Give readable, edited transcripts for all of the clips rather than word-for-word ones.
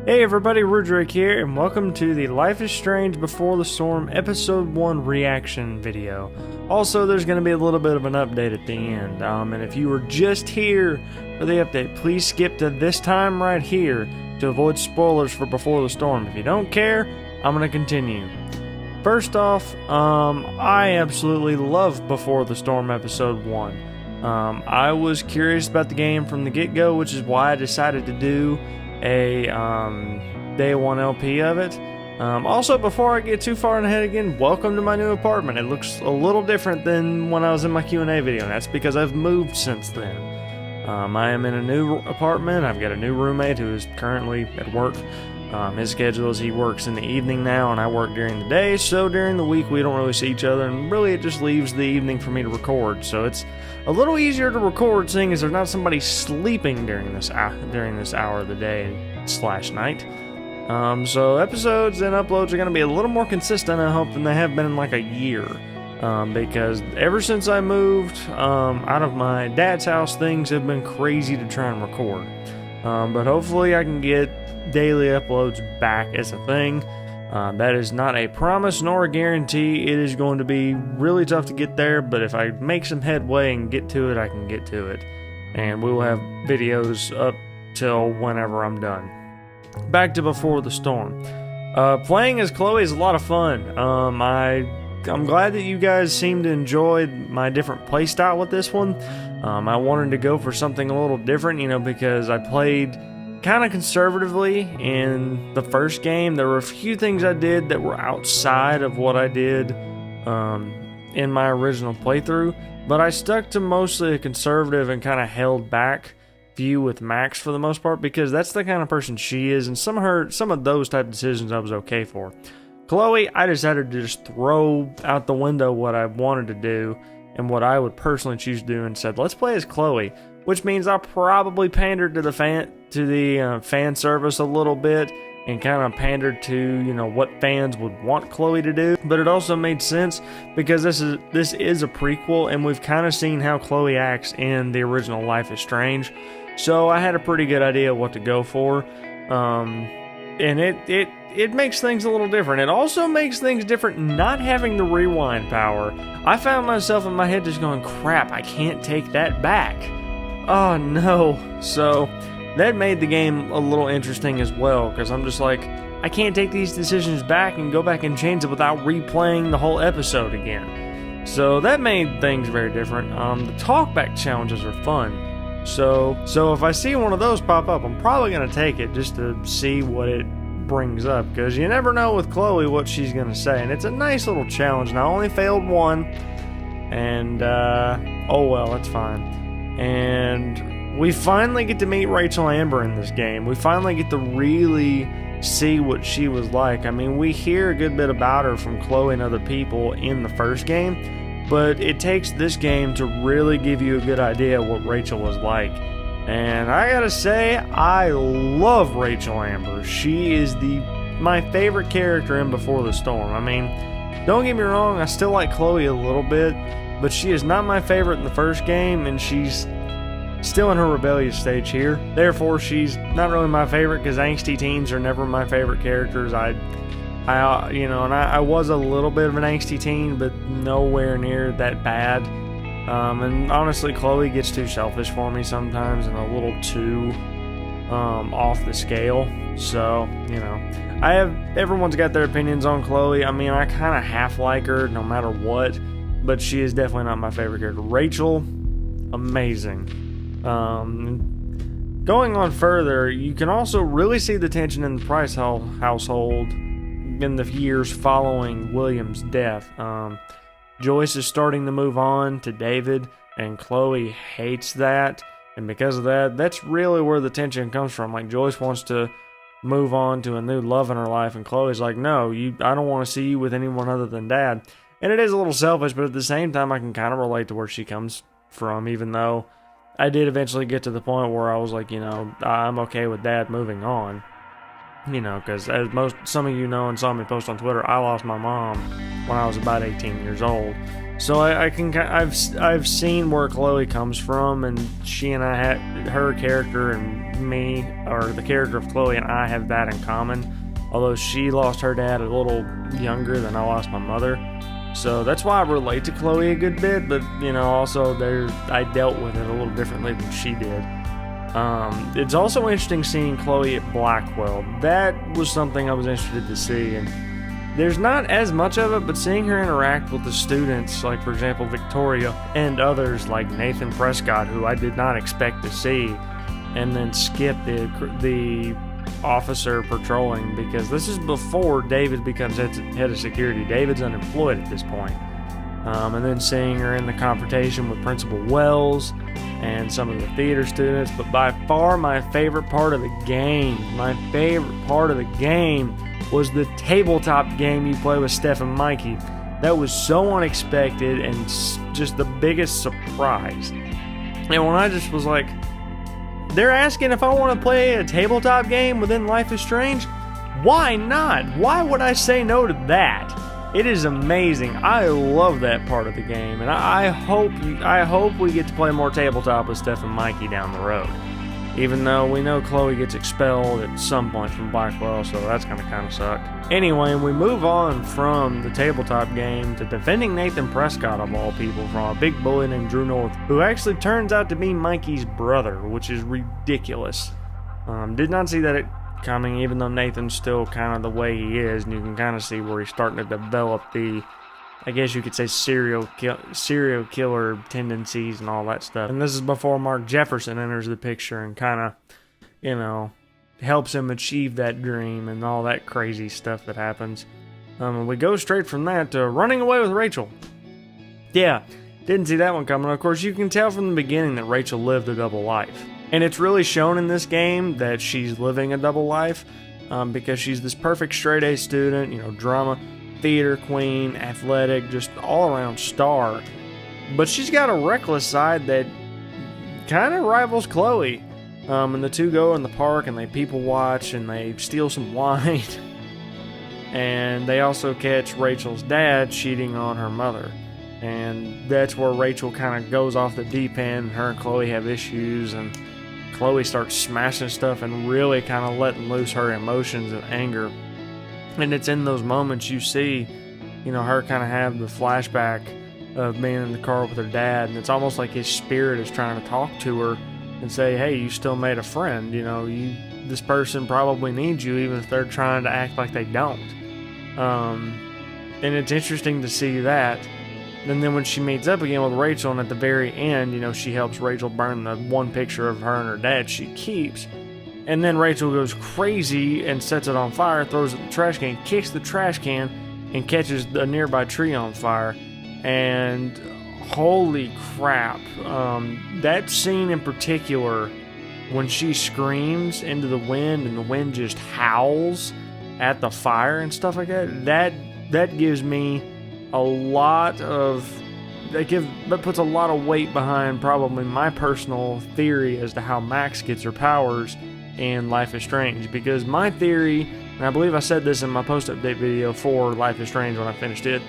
Hey everybody, Rudrake here, and welcome to the Life is Strange Before the Storm Episode 1 reaction video. Also, there's going to be a little bit of an update at the end, and if you were just here for the update, please skip to this time right here to avoid spoilers for Before the Storm. If you don't care, I'm going to continue. First off, I absolutely love Before the Storm Episode 1. I was curious about the game from the get-go, which is why I decided to do a day one LP of it. Also, before I get too far ahead again, welcome to my new apartment. It looks a little different than when I was in my Q&A video, and that's because I've moved since then. I am in a new apartment. I've got a new roommate who is currently at work. His schedule is he works in the evening now, and I work during the day, so during the week we don't really see each other, and really it just leaves the evening for me to record. So it's a little easier to record, seeing as there's not somebody sleeping during this hour of the day / night. So episodes and uploads are going to be a little more consistent, I hope, than they have been in like a year. Because ever since I moved out of my dad's house, things have been crazy to try and record. But hopefully I can get daily uploads back as a thing. That is not a promise nor a guarantee. It is going to be really tough to get there, but if I make some headway and get to it, I can get to it. And we will have videos up till whenever I'm done. Back to Before the Storm. Playing as Chloe is a lot of fun. I'm glad that you guys seem to enjoy my different playstyle with this one. I wanted to go for something a little different, because I played kind of conservatively in the first game. There were a few things I did that were outside of what I did in my original playthrough, but I stuck to mostly a conservative and kind of held back view with Max for the most part, because that's the kind of person she is, and some of those type of decisions I was okay for. Chloe, I decided to just throw out the window what I wanted to do and what I would personally choose to do, and said, let's play as Chloe, which means I'll probably pander to the fan service a little bit and kind of pander to what fans would want Chloe to do. But it also made sense because this is a prequel, and we've kind of seen how Chloe acts in the original Life is Strange, so I had a pretty good idea what to go for. And it makes things a little different. It also makes things different not having the rewind power. I found myself in my head just going, crap, I can't take that back. Oh no. So that made the game a little interesting as well, because I'm just like, I can't take these decisions back and go back and change it without replaying the whole episode again. So that made things very different. The talkback challenges are fun. So if I see one of those pop up, I'm probably going to take it just to see what it brings up, because you never know with Chloe what she's going to say, and it's a nice little challenge. And I only failed one, and oh well, it's fine. And we finally get to meet Rachel Amber in this game. We finally get to really see what she was like. I mean, we hear a good bit about her from Chloe and other people in the first game, but it takes this game to really give you a good idea of what Rachel was like. And I gotta say, I love Rachel Amber. She is my favorite character in Before the Storm. I mean, don't get me wrong, I still like Chloe a little bit, but she is not my favorite in the first game, and she's still in her rebellious stage here. Therefore, she's not really my favorite, because angsty teens are never my favorite characters. I was a little bit of an angsty teen, but nowhere near that bad. And honestly, Chloe gets too selfish for me sometimes, and a little too off the scale. So, everyone's got their opinions on Chloe. I mean, I kind of half like her no matter what, but she is definitely not my favorite character. Rachel, amazing. Going on further, you can also really see the tension in the Price household in the years following William's death. Joyce is starting to move on to David, and Chloe hates that, and because of that, that's really where the tension comes from. Like, Joyce wants to move on to a new love in her life, and Chloe's like, no, I don't want to see you with anyone other than Dad. And it is a little selfish, but at the same time, I can kind of relate to where she comes from, even though I did eventually get to the point where I was like, I'm okay with Dad moving on. You know, because as some of you know and saw me post on Twitter, I lost my mom when I was about 18 years old. So I've seen where Chloe comes from, and she and I had her character and me, or the character of Chloe and I, have that in common. Although she lost her dad a little younger than I lost my mother, so that's why I relate to Chloe a good bit. But you know, also I dealt with it a little differently than she did. It's also interesting seeing Chloe at Blackwell. That was something I was interested to see, and there's not as much of it, but seeing her interact with the students, like for example Victoria and others like Nathan Prescott, who I did not expect to see, and then Skip, the officer patrolling, because this is before David becomes head of security. David's unemployed at this point. And then seeing her in the confrontation with Principal Wells and some of the theater students. But by far my favorite part of the game, was the tabletop game you play with Steph and Mikey. That was so unexpected and just the biggest surprise. And when I just was like, they're asking if I want to play a tabletop game within Life is Strange? Why not? Why would I say no to that? It is amazing. I love that part of the game, and I hope we get to play more tabletop with Steph and Mikey down the road. Even though we know Chloe gets expelled at some point from Blackwell, so that's gonna kind of suck. Anyway, we move on from the tabletop game to defending Nathan Prescott, of all people, from a big bully named Drew North, who actually turns out to be Mikey's brother, which is ridiculous. Did not see that coming, even though Nathan's still kind of the way he is, and you can kind of see where he's starting to develop the, I guess you could say, serial killer tendencies and all that stuff. And this is before Mark Jefferson enters the picture and kind of, you know, helps him achieve that dream and all that crazy stuff that happens. And we go straight from that to running away with Rachel. Yeah, didn't see that one coming. Of course, you can tell from the beginning that Rachel lived a double life. And it's really shown in this game that she's living a double life, because she's this perfect straight-A student, you know, drama, theater queen, athletic, just all-around star. But she's got a reckless side that kind of rivals Chloe. And the two go in the park and they people watch and they steal some wine. And they also catch Rachel's dad cheating on her mother. And that's where Rachel kind of goes off the deep end. Her and Chloe have issues, and Chloe starts smashing stuff and really kind of letting loose her emotions and anger. And it's in those moments you see, you know, her kind of have the flashback of being in the car with her dad, and it's almost like his spirit is trying to talk to her and say, hey, you still made a friend, you know, this person probably needs you even if they're trying to act like they don't. And it's interesting to see that. And then when she meets up again with Rachel, and at the very end, you know, she helps Rachel burn the one picture of her and her dad she keeps. And then Rachel goes crazy and sets it on fire, throws it in the trash can, kicks the trash can, and catches a nearby tree on fire. And holy crap, that scene in particular, when she screams into the wind and the wind just howls at the fire and stuff like that, that gives me a lot of, that puts a lot of weight behind probably my personal theory as to how Max gets her powers in Life is Strange. Because my theory, and I believe I said this in my post-update video for Life is Strange when I finished it,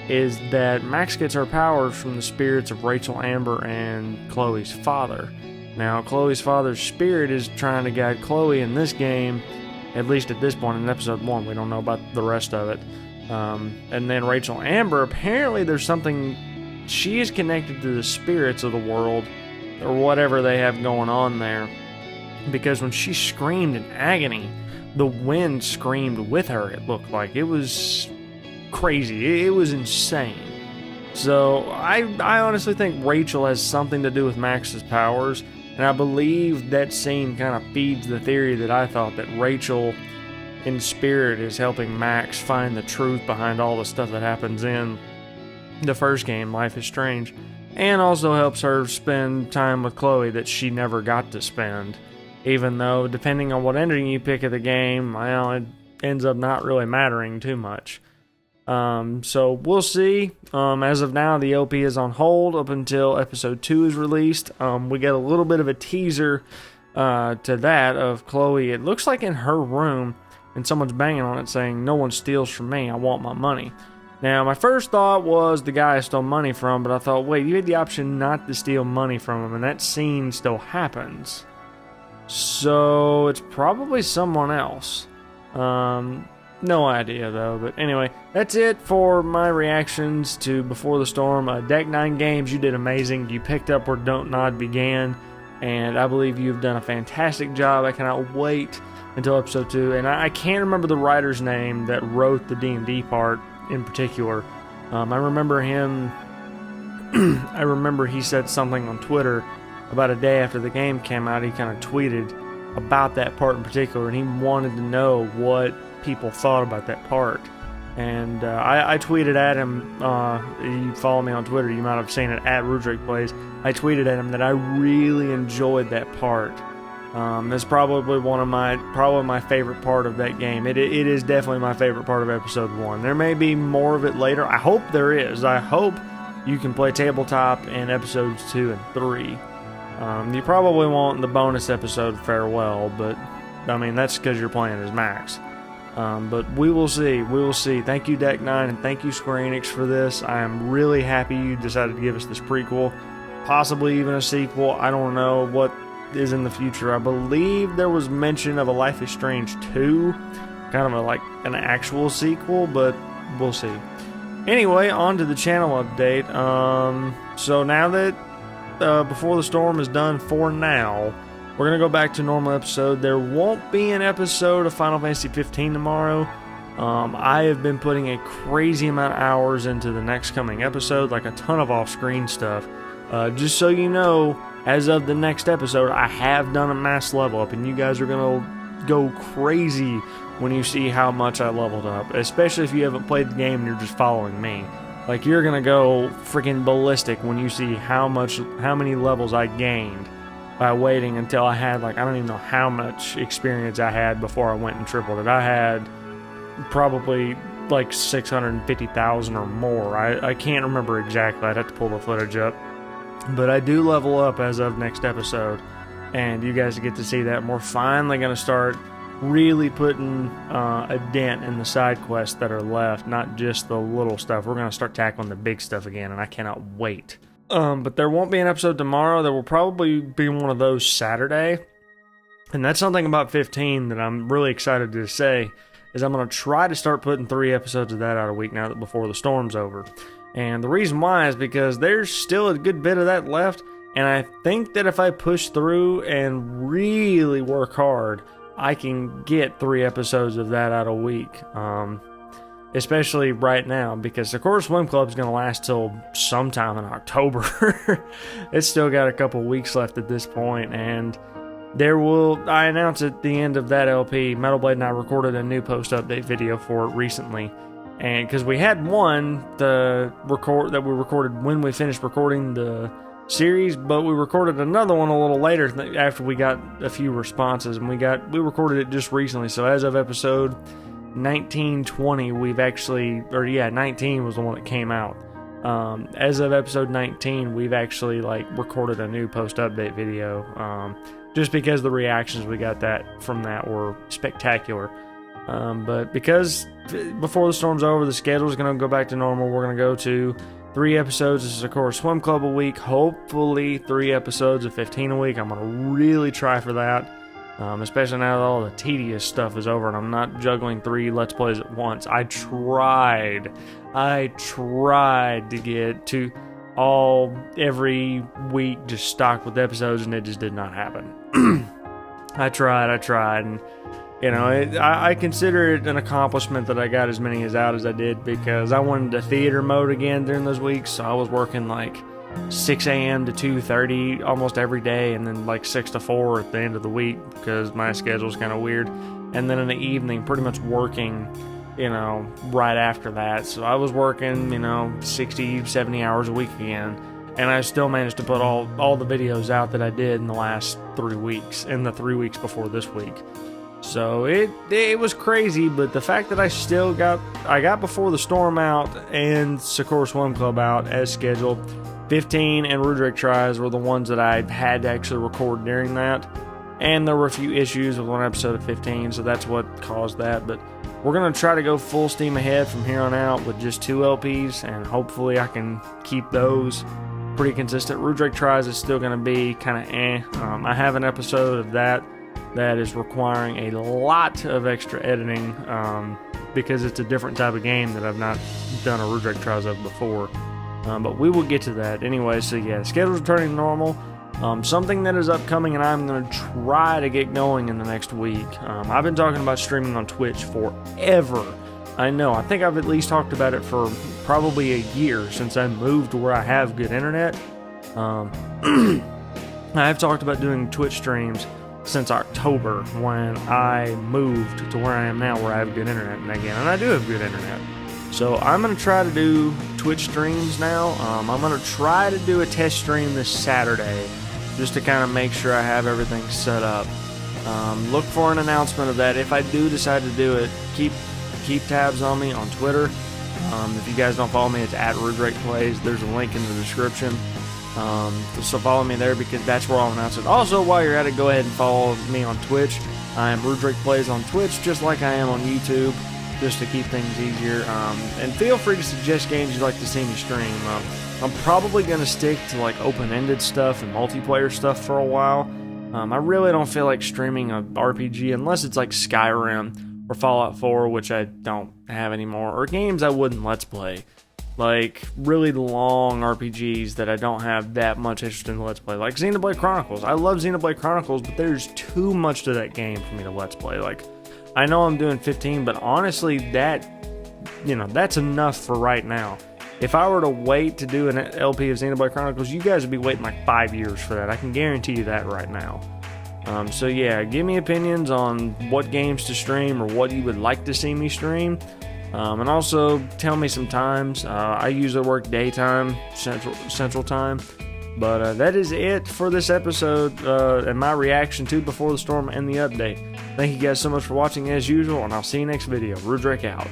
is that Max gets her powers from the spirits of Rachel, Amber, and Chloe's father. Now, Chloe's father's spirit is trying to guide Chloe in this game, at least at this point in episode 1. We don't know about the rest of it. And then Rachel Amber, apparently there's something, she is connected to the spirits of the world, or whatever they have going on there. Because when she screamed in agony, the wind screamed with her, it looked like. It was crazy. It was insane. So I honestly think Rachel has something to do with Max's powers, and I believe that scene kind of feeds the theory that I thought, that Rachel in spirit is helping Max find the truth behind all the stuff that happens in the first game, Life is Strange, and also helps her spend time with Chloe that she never got to spend, even though depending on what ending you pick of the game, well, it ends up not really mattering too much. So we'll see. As of now, the LP is on hold up until episode 2 is released. We get a little bit of a teaser to that of Chloe. It looks like in her room and someone's banging on it saying, "No one steals from me, I want my money." Now, my first thought was the guy I stole money from, but I thought, wait, you had the option not to steal money from him, and that scene still happens. So, it's probably someone else. No idea, though. But anyway, that's it for my reactions to Before the Storm. Deck 9 Games, you did amazing. You picked up where Don't Nod began, and I believe you've done a fantastic job. I cannot wait until episode 2. And I can't remember the writer's name that wrote the D&D part in particular. I remember him... I remember he said something on Twitter about a day after the game came out. He kind of tweeted about that part in particular, and he wanted to know what people thought about that part. And I tweeted at him, you follow me on Twitter, you might have seen it, at Rudrake Plays. I tweeted at him that I really enjoyed that part. It's probably my favorite part of that game. It is definitely my favorite part of episode 1. There may be more of it later. I hope there is. I hope you can play tabletop in episodes 2 and 3. You probably won't the bonus episode Farewell, but I mean, that's because you're playing as Max. But we will see. We will see. Thank you, Deck 9, and thank you, Square-Enix, for this. I am really happy you decided to give us this prequel, possibly even a sequel. I don't know what is in the future. I believe there was mention of a Life is Strange 2, kind of like an actual sequel, but we'll see. Anyway, on to the channel update. So now that Before the Storm is done for now, we're going to go back to normal episode. There won't be an episode of Final Fantasy 15 tomorrow. I have been putting a crazy amount of hours into the next coming episode, like a ton of off-screen stuff. Just so you know, as of the next episode, I have done a mass level up, and you guys are going to go crazy when you see how much I leveled up, especially if you haven't played the game and you're just following me. Like, you're going to go freaking ballistic when you see how many levels I gained by waiting until I had, like, I don't even know how much experience I had before I went and tripled it. I had probably like 650,000 or more. I can't remember exactly. I'd have to pull the footage up. But I do level up as of next episode, and you guys get to see that. And we're finally going to start really putting a dent in the side quests that are left, not just the little stuff. We're going to start tackling the big stuff again, and I cannot wait. But there won't be an episode tomorrow. There will probably be one of those Saturday. And that's something about 15 that I'm really excited to say, is I'm going to try to start putting 3 episodes of that out a week now that Before the Storm's over. And the reason why is because there's still a good bit of that left, and I think that if I push through and really work hard, I can get 3 episodes of that out a week. Especially right now, because the Core Swim Club is going to last till sometime in October. It's still got a couple weeks left at this point, and I announced at the end of that LP, Metal Blade and I recorded a new post-update video for it recently, and because we had one that we recorded when we finished recording the series, but we recorded another one a little later after we got a few responses, and we recorded it just recently. So as of episode 1920, 19 was the one that came out. As of episode 19, we've actually recorded a new post-update video, just because the reactions we got from that were spectacular. But because Before the Storm's over, the schedule is going to go back to normal. We're going to go to 3 episodes of Sakura Swim Club a week, hopefully 3 episodes of 15 a week. I'm going to really try for that. Especially now that all the tedious stuff is over and I'm not juggling 3 Let's Plays at once. I tried to get to every week just stocked with episodes, and it just did not happen. I tried, and I consider it an accomplishment that I got as many out as I did, because I went into theater mode again during those weeks, so I was working 6 a.m. to 2:30 almost every day, and then 6 to 4 at the end of the week, because my schedule's kind of weird, and then in the evening pretty much working right after that. So I was working 60, 70 hours a week again, and I still managed to put all the videos out that I did in the last 3 weeks, in the 3 weeks before this week. So it was crazy, but the fact that I got Before the Storm out and Sakura Swim Club out as scheduled, 15 and Rudrake Tries were the ones that I had to actually record during that. and there were a few issues with one episode of 15, so that's what caused that. But we're going to try to go full steam ahead from here on out with just 2 LPs, and hopefully I can keep those pretty consistent. Rudrake Tries is still going to be kind of I have an episode of that is requiring a lot of extra editing because it's a different type of game that I've not done a Rudrake Tries of before. But we will get to that anyway. So yeah, the schedule's returning normal. Something that is upcoming and I'm going to try to get going in the next week. I've been talking about streaming on Twitch forever. I know, I think I've at least talked about it for probably a year since I moved to where I have good internet. I have talked about doing Twitch streams since October when I moved to where I am now, where I have good internet again, and I do have good internet. So I'm going to try to do Twitch streams now. I'm going to try to do a test stream this Saturday just to kind of make sure I have everything set up. Look for an announcement of that. If I do decide to do it, keep tabs on me on Twitter. If you guys don't follow me, it's @RudrakePlays. There's a link in the description. So follow me there because that's where I'll announce it. Also, while you're at it, go ahead and follow me on Twitch. I am Rudrake Plays on Twitch, just like I am on YouTube, just to keep things easier. And feel free to suggest games you'd like to see me stream. I'm probably going to stick to like open-ended stuff and multiplayer stuff for a while. I really don't feel like streaming a RPG unless it's like Skyrim or Fallout 4, which I don't have anymore, or games I wouldn't Let's Play. Like really long RPGs that I don't have that much interest in Let's Play. Like Xenoblade Chronicles. I love Xenoblade Chronicles, but there's too much to that game for me to Let's Play. Like, I know I'm doing 15, but honestly, that's enough for right now. If I were to wait to do an LP of Xenoblade Chronicles, you guys would be waiting like 5 years for that. I can guarantee you that right now. So yeah, give me opinions on what games to stream or what you would like to see me stream. And also tell me some times. I usually work daytime, central time. But that is it for this episode and my reaction to Before the Storm and the update. Thank you guys so much for watching as usual, and I'll see you next video. Rudrake out.